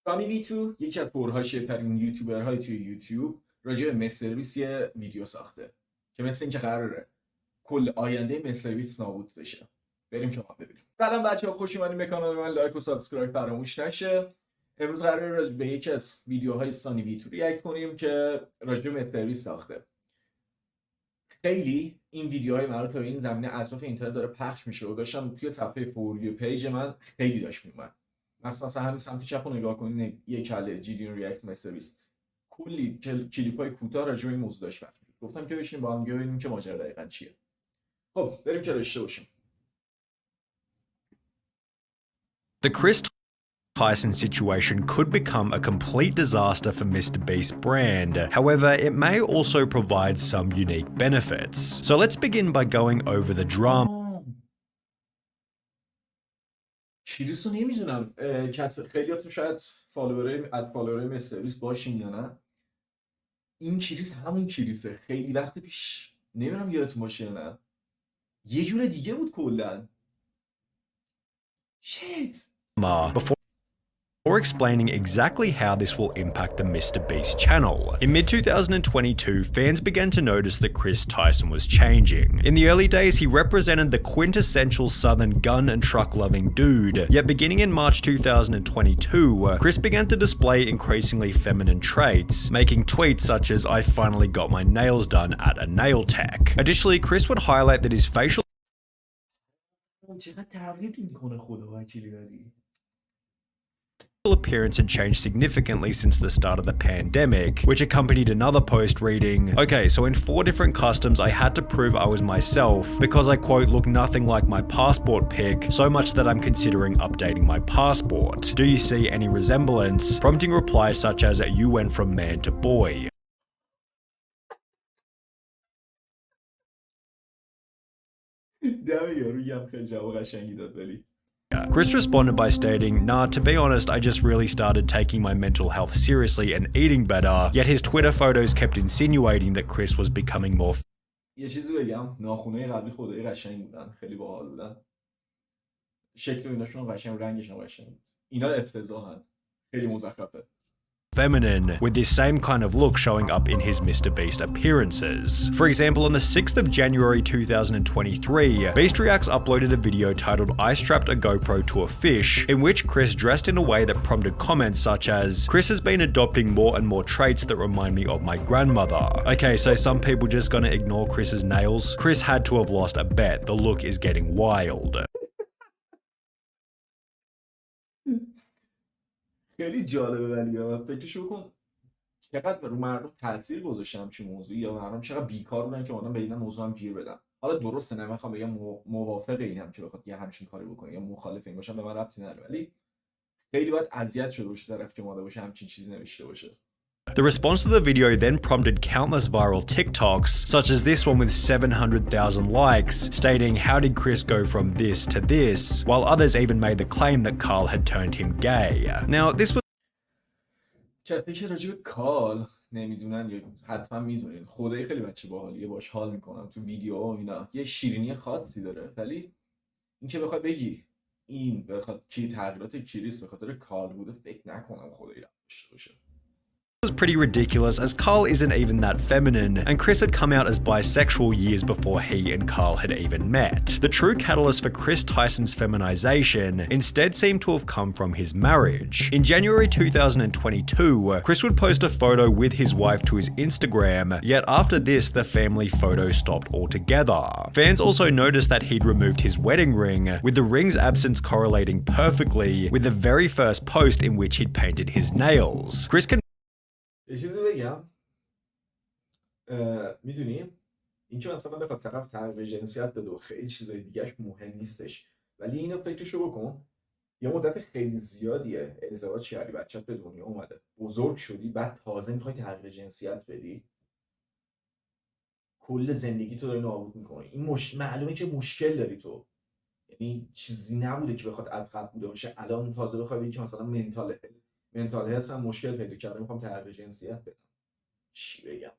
sunnyv2 یکی از پرحاشیه‌ترین یوتیوبرهای توی یوتیوب راجع به MrBeast یه ویدیو ساخته که مثل اینکه قراره کل آینده MrBeast نابود بشه. بریم که ما ببینیم. سلام بچه‌ها، خوش اومدین به کانال من. لایک و سابسکرایب فراموش نشه. امروز قراره راجع به یکی از ویدیوهای sunnyv2 ریاکت کنیم که راجع به MrBeast ساخته. خیلی این ویدیوهای مربوط به این زمینه اطراف اینترنت داره پخش میشه و داشتم توی صفحه فور یو پیج من خیلی داشت میومد. مثلا همین سمت چپ رو نگاه کنین، یک کله جدید ریاکت MrBeast کلی کلیپ‌های کوتاه راجع به این موضوع داشت پخش میشه. گفتم که بشینیم با هم ببینیم که ماجرا دقیقاً چیه. خب بریم که رشته باشیم. The Chris Tyson situation could become a complete disaster for MrBeast's brand. However, it may also provide some unique benefits. So let's begin by going over the drama. کریس رو نمیدونم خیلیاتون شاید فالوورای MrBeast باشین یا نه. این کریس همون کریسه. خیلی وقت پیش نمیدونم یادتون باشه یا نه، یه جور دیگه بود کلا. شیت. Before explaining exactly how this will impact the MrBeast channel. In mid-2022, fans began to notice that Chris Tyson was changing. In the early days, he represented the quintessential southern gun and truck-loving dude. Yet beginning in March 2022, Chris began to display increasingly feminine traits, making tweets such as "I finally got my nails done at a nail tech." Additionally, Chris would highlight that his facial appearance had changed significantly since the start of the pandemic, which accompanied another post reading, "Okay, so in 4 different customs I had to prove I was myself because I quote look nothing like my passport pic, so much that I'm considering updating my passport. Do you see any resemblance?" Prompting replies such as "You went from man to boy." Chris responded by stating, "Nah, to be honest, I just really started taking my mental health seriously and eating better." Yet his Twitter photos kept insinuating that Chris was becoming more یه چیزی بگم، ناخنای قبلی خدای قشنگ بودن، خیلی باحال بودن. شکل ایناشون قشنگ، رنگشون قشنگ بود. اینا افتضاحن. خیلی مزخرفه. feminine, with this same kind of look showing up in his MrBeast appearances. For example, on the 6th of January 2023, Beast Reacts uploaded a video titled "I strapped a GoPro to a fish," in which Chris dressed in a way that prompted comments such as, "Chris has been adopting more and more traits that remind me of my grandmother." Okay, so some people just gonna ignore Chris's nails? Chris had to have lost a bet. The look is getting wild. خیلی جالبه، ولی فکرشو کن چقدر رو مردم تاثیر گذاشته همچین موضوعی، یا مردم چقدر بیکار بودن که آدم به این موضوع هم گیر بدن. حالا درسته، نمیخوام بگم موافق اینم که بخواد یه همچین کاری بکنه یا مخالف این باشم، به من ربطی نداره، ولی خیلی باید اذیت شده باشه طرف که اومده باشه همچین چیزی نوشته باشه. The response to the video then prompted countless viral TikToks, such as this one with 700,000 likes, stating, "How did Chris go from this to this?" While others even made the claim that Carl had turned him gay. Now, this was کسی که راجع به کال نمیدونن یا حتما میدونین، خدای خیلی بچه باحالیه، باش حال میکنم تو ویدیو و اینا، یه شیرینی خاصی داره، ولی اینکه بخواد بگی این بخواد کی تغییرات کریس به خاطر کال بوده، فکر نکنم خدایی داشته باشه. was pretty ridiculous, as Carl isn't even that feminine, and Chris had come out as bisexual years before he and Carl had even met. The true catalyst for Chris Tyson's feminization instead seemed to have come from his marriage. In January 2022, Chris would post a photo with his wife to his Instagram, yet after this the family photo stopped altogether. Fans also noticed that he'd removed his wedding ring, with the ring's absence correlating perfectly with the very first post in which he'd painted his nails. Chris can یه چیزی بگم، میدونی این که مثلا بخواد طرف تغییر جنسیت بده و خیلی چیزای دیگهش مهم نیستش، ولی اینو فکرشو بکن، یه مدت خیلی زیادیه ازدواج کردی، بچه‌ت به دنیا اومده، بزرگ شدی، بعد تازه میخوای تغییر جنسیت بدی، کل زندگی تو داری نابود میکنی. این معلومه که مشکل داری تو، یعنی چیزی نبوده که بخواد از قبل بوده باشه، الان تازه بخوای بگی که مثلا منتال هلس هم مشکل پیدا کرده، میخوام تغییر جنسیت بدم. چی بگم؟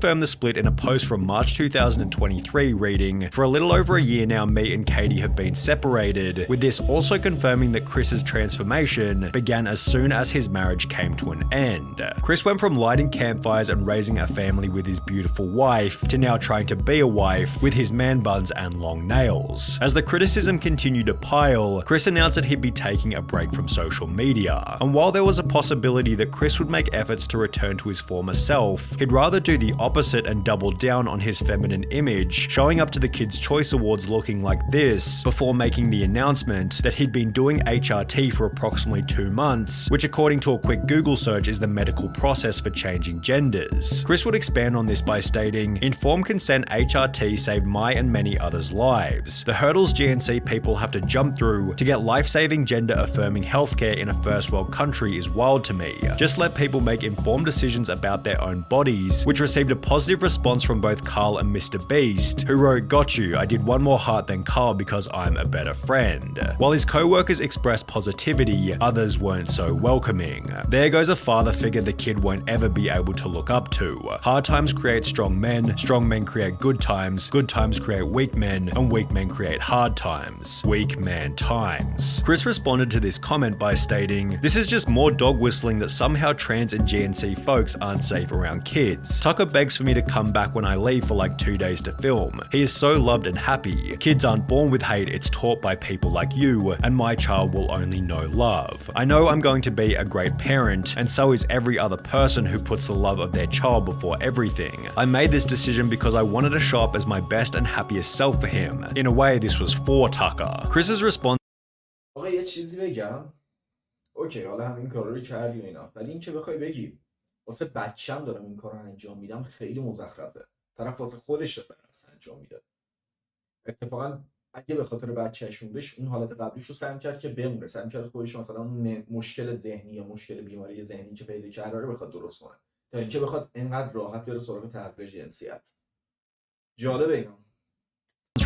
confirmed the split in a post from March 2023 reading, "For a little over a year now, me and Katie have been separated," with this also confirming that Chris's transformation began as soon as his marriage came to an end. Chris went from lighting campfires and raising a family with his beautiful wife to now trying to be a wife with his man buns and long nails. As the criticism continued to pile, Chris announced that he'd be taking a break from social media. And while there was a possibility that Chris would make efforts to return to his former self, he'd rather do the opposite and double down on his feminine image, showing up to the Kids' Choice Awards looking like this before making the announcement that he'd been doing HRT for approximately 2 months, which according to a quick Google search is the medical process for changing genders. Chris would expand on this by stating, "Informed consent HRT saved my and many others' lives. The hurdles GNC people have to jump through to get life-saving gender-affirming healthcare in a first world country is wild to me. Just let people make informed decisions about their own bodies," which received a positive response from both Carl and MrBeast, who wrote, "Got you, I did one more heart than Carl because I'm a better friend." While his co-workers expressed positivity, others weren't so welcoming. "There goes a father figure the kid won't ever be able to look up to. Hard times create strong men create good times create weak men, and weak men create hard times. Weak man times." Chris responded to this comment by stating, "This is just more dog whistling that somehow trans and GNC folks aren't safe around kids. Tucker begs for me to come back when I leave for like 2 days to film. He is so loved and happy. Kids aren't born with hate, it's taught by people like you, and my child will only know love. I know I'm going to be a great parent, and so is every other person who puts the love of their child before everything. I made this decision because I wanted to show up as my best and happiest self for him. In a way, this was for Tucker." Chris's response آقا یه چیزی بگم. اوکی حالا همین کارا رو کردی و اینا، ولی اینکه بخوای بگی واسه بچه‌م دارم این کارو انجام میدم خیلی مزخرفه. طرف واسه خودش داره انجام میده. اتفاقا اگه به خاطر بچه‌ش موندش اون حالت قبلیش رو سعی کرد که بمونه، سعی کرد خودش مثلا اون مشکل ذهنی یا مشکل بیماری ذهنی که پیدا کرده رو بخواد درست کنه تا اینکه بخواد اینقدر راحت بره سراغ تغییر جنسیت. جالبه اینا.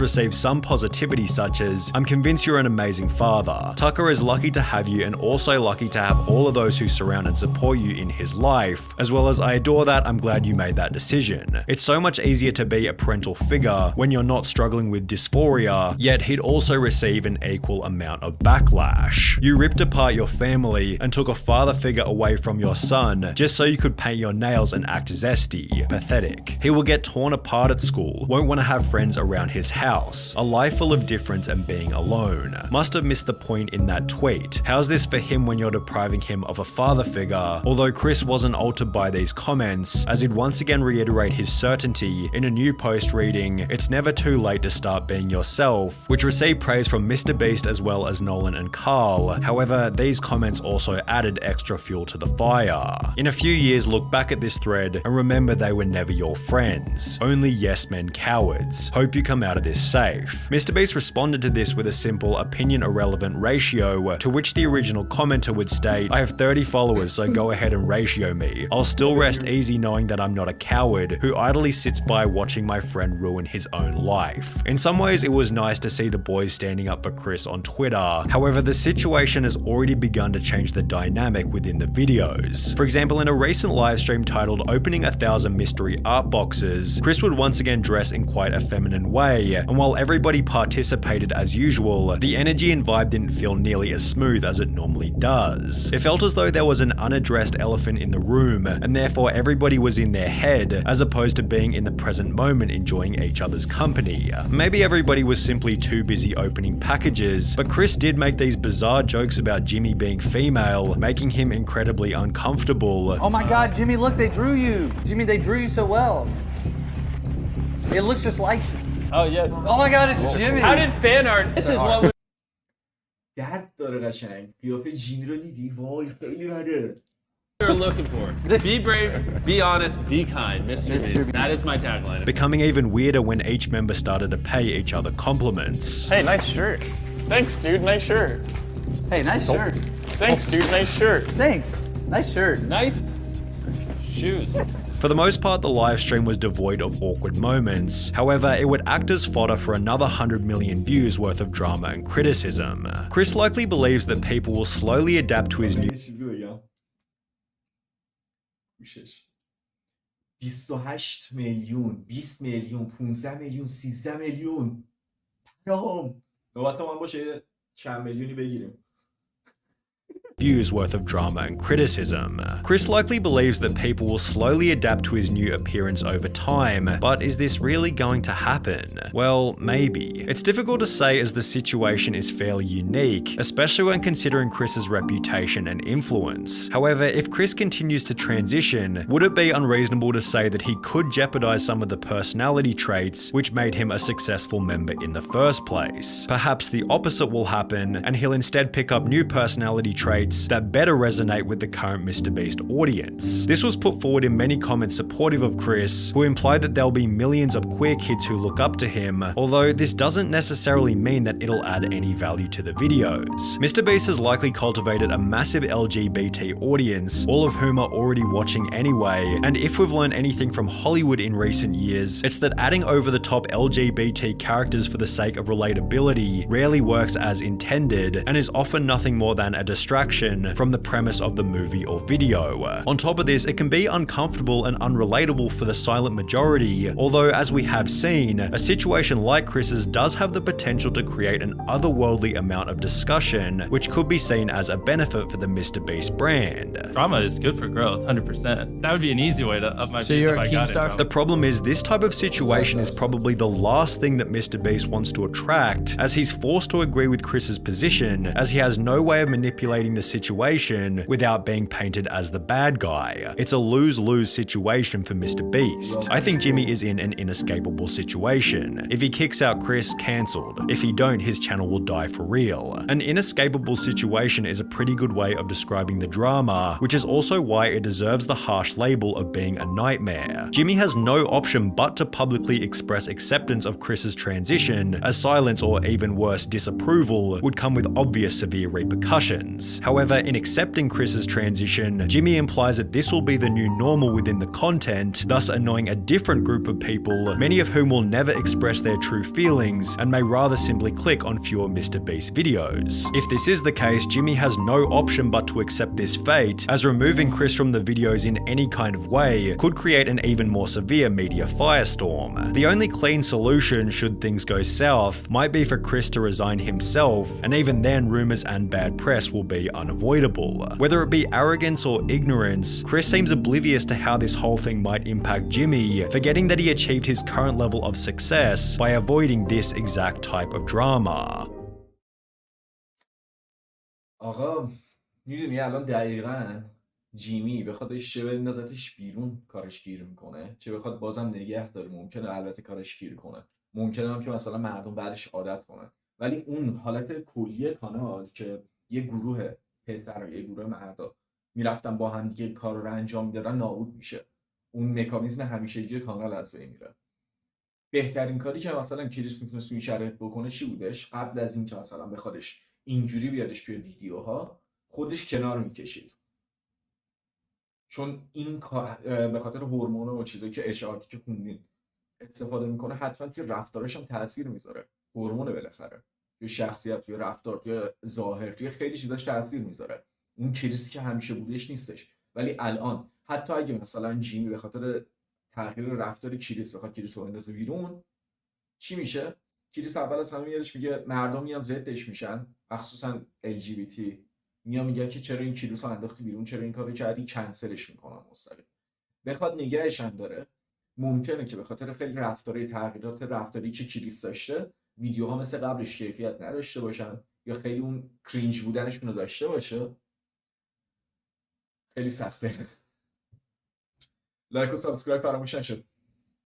received some positivity such as, "I'm convinced you're an amazing father. Tucker is lucky to have you and also lucky to have all of those who surround and support you in his life, as well as I adore that, I'm glad you made that decision. It's so much easier to be a parental figure when you're not struggling with dysphoria, yet he'd also receive an equal amount of backlash. You ripped apart your family and took a father figure away from your son just so you could paint your nails and act zesty. Pathetic. He will get torn apart at school, won't want to have friends around his house. A life full of difference and being alone. Must have missed the point in that tweet. How's this for him when you're depriving him of a father figure?" Although Chris wasn't altered by these comments, as he'd once again reiterate his certainty in a new post reading, "It's never too late to start being yourself," which received praise from MrBeast as well as Nolan and Carl. However, these comments also added extra fuel to the fire. In a few years, look back at this thread and remember they were never your friends. Only yes men cowards. Hope you come out of this safe. MrBeast responded to this with a simple opinion irrelevant ratio, to which the original commenter would state, "I have 30 followers, so go ahead and ratio me. I'll still rest easy knowing that I'm not a coward who idly sits by watching my friend ruin his own life." In some ways, it was nice to see the boys standing up for Chris on Twitter. However, the situation has already begun to change the dynamic within the videos. For example, in a recent livestream titled "Opening 1,000 Mystery Art Boxes," Chris would once again dress in quite a feminine way, and while everybody participated as usual, the energy and vibe didn't feel nearly as smooth as it normally does. It felt as though there was an unaddressed elephant in the room, and therefore everybody was in their head, as opposed to being in the present moment enjoying each other's company. Maybe everybody was simply too busy opening packages, but Chris did make these bizarre jokes about Jimmy being female, making him incredibly uncomfortable. "Oh my god, Jimmy, look, they drew you. Jimmy, they drew you so well. It looks just like you." Oh yes. Oh my god, it's Jimmy. How did fan art? This is what we درد داره قشنگ. قیافه جیمی رو دیدی؟ وای خیلی بده. were looking for. Be brave, be honest, be kind, MrBeast. That is my tagline. Becoming even weirder when each member started to pay each other compliments. Hey, nice shirt. Thanks, dude. Nice shirt. Hey, nice shirt. Thanks, dude. Nice shirt. Thanks. Nice shirt. Nice shoes. For the most part, the live stream was devoid of awkward moments. However, it would act as fodder for another 100 million views worth of drama and criticism. Chris likely believes that people will slowly adapt to his new یه چیزی بگم. گوشش. 28 میلیون، 20 میلیون، 15 میلیون، 13 میلیون. پرام نوبت من باشه چند میلیونی بگیریم. Views worth of drama and criticism. Chris likely believes that people will slowly adapt to his new appearance over time, but is this really going to happen? Well, maybe. It's difficult to say as the situation is fairly unique, especially when considering Chris's reputation and influence. However, if Chris continues to transition, would it be unreasonable to say that he could jeopardize some of the personality traits which made him a successful member in the first place? Perhaps the opposite will happen, and he'll instead pick up new personality traits that better resonate with the current MrBeast audience. This was put forward in many comments supportive of Chris, who implied that there'll be millions of queer kids who look up to him, although this doesn't necessarily mean that it'll add any value to the videos. MrBeast has likely cultivated a massive LGBT audience, all of whom are already watching anyway, and if we've learned anything from Hollywood in recent years, it's that adding over-the-top LGBT characters for the sake of relatability rarely works as intended, and is often nothing more than a distraction from the premise of the movie or video. On top of this, it can be uncomfortable and unrelatable for the silent majority, although as we have seen, a situation like Chris's does have the potential to create an otherworldly amount of discussion, which could be seen as a benefit for the MrBeast brand. Drama is good for growth, 100%. That would be an easy way to up my So you're if a I got Keemstar it. The problem is this type of situation is probably the last thing that MrBeast wants to attract, as he's forced to agree with Chris's position, as he has no way of manipulating the situation without being painted as the bad guy. It's a lose-lose situation for MrBeast. I think Jimmy is in an inescapable situation. If he kicks out Chris, cancelled. If he don't, his channel will die for real. An inescapable situation is a pretty good way of describing the drama, which is also why it deserves the harsh label of being a nightmare. Jimmy has no option but to publicly express acceptance of Chris's transition, as silence or even worse, disapproval would come with obvious severe repercussions. However, in accepting Chris's transition, Jimmy implies that this will be the new normal within the content, thus annoying a different group of people, many of whom will never express their true feelings and may rather simply click on fewer MrBeast videos. If this is the case, Jimmy has no option but to accept this fate, as removing Chris from the videos in any kind of way could create an even more severe media firestorm. The only clean solution, should things go south, might be for Chris to resign himself, and even then rumors and bad press will be unavoidable. Whether it be arrogance or ignorance, Chris seems oblivious to how this whole thing might impact Jimmy, forgetting that he achieved his current level of success by avoiding this exact type of drama. آقا میدونی الان دقیقاً جیمی بخواد چه بندازتش بیرون کارش گیر میکنه، چه بخواد بازم نگه داره، ممکنه البته کارش گیر کنه، ممکنه هم که مثلا مردم بعدش عادت کنن، ولی اون حالت کلی کانال که یه گروه پسر یه گروه مردا میرفتن با هم دیگه کار رو انجام میدادن نابود میشه. اون مکانیزم همیشگی کانال از بین میره. بهترین کاری که مثلا کریس میتونست توی شرایط بکنه چی بودش؟ قبل از این که مثلا بخوادش اینجوری بیادش توی ویدیوها، خودش کنار میکشید. چون این به خاطر هورمون و چیزایی که اشاعاتی که خوندین استفاده میکنه، حتما توی رفتارش هم تاثیر میذاره. هورمون بالاخره توی شخصیت، توی رفتار، توی ظاهر، توی خیلی چیزاش تاثیر میذاره. اون کریسی که همیشه بودش نیستش. ولی الان حتی اگه مثلا جیمی به خاطر تغییر رفتار کریس بخواد کریس رو بندازه بیرون، چی میشه؟ کریس اول از همه یادش میگه مردم میان ضدش میشن، مخصوصا LGBT میان میگن که چرا این کریس رو انداختی بیرون، چرا این کارو کردی، کنسلش میکنن مستقیم. بخواد نگهش هم داره، ممکنه که به خاطر خیلی تغییرات رفتاری که کریس داشته، ویدیوها مثل قبلش کیفیت نداشته باشن یا خیلی اون کرینج بودنشون رو داشته باشه. خیلی سخته. لایک و سابسکرایب فراموش نشه.